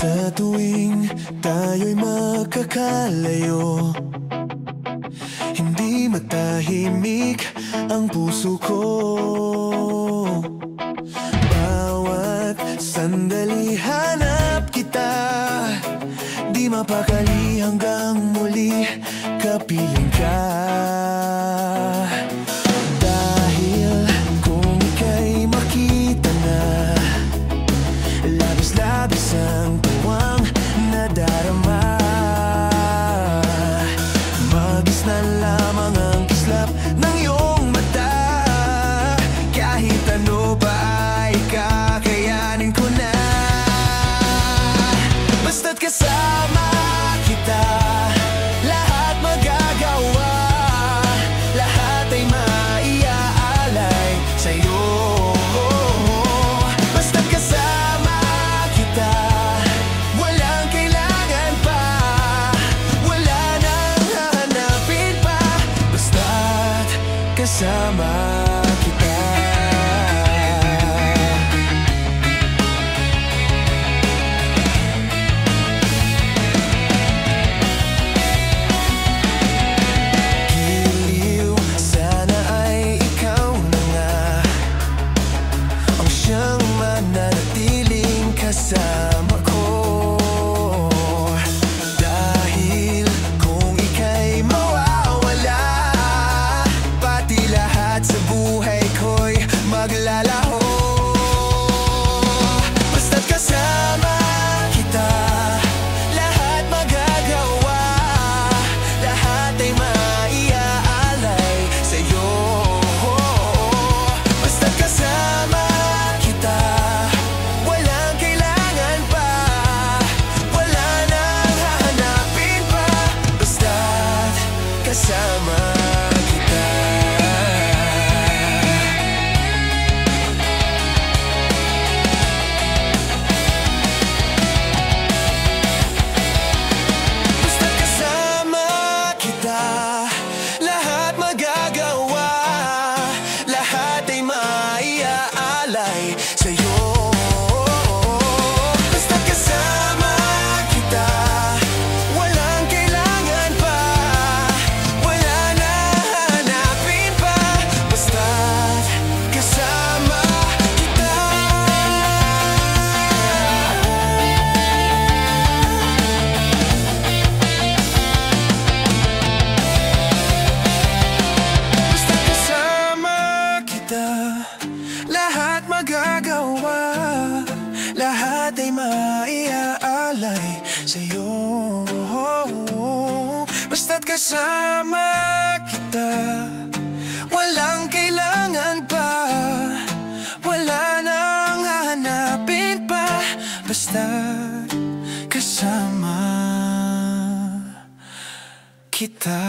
Sa tuwing tayo'y magkakalayo, hindi matahimik ang puso ko. Bawat sandali hanap kita, di mapakali hanggang muli kapiling ka. Dahil kung ika'y makita na, labis-labis ang tuwang nadarama. Magis na lamang ang kislap ng iyong mata. Kahit ano pa ay kakayanin ko na. Basta't kasama kita, lahat magagawa. Lahat ay maiaalay sa'yo. Basta't kasama kita, walang kailangan pa. Wala nang hahanapin pa. Basta't kasama kita. Giliw, sana ay ikaw na nga ang siyang mananatiling kasama ko. Dahil kung ika'y mawawala, pati lahat sa buhay ko'y maglalaho. Basta't kasama kita, lahat magagawa. Lahat ay maiaalay sa'yo. Basta't kasama kita, walang kailangan pa. Wala nang hahanapin pa. Basta't kasama kita. Basta't kasama kita, lahat magagawa. Lahat ay maiaalay sa'yo. Basta't kasama kita, walang kailangan pa. Wala na hahanapin pa. Basta't kasama kita. Basta't kasama kita, lahat magagawa. Lahat ay maiaalay sa'yo. Basta't kasama kita, walang kailangan pa. Wala nang hahanapin pa. Basta't kasama kita.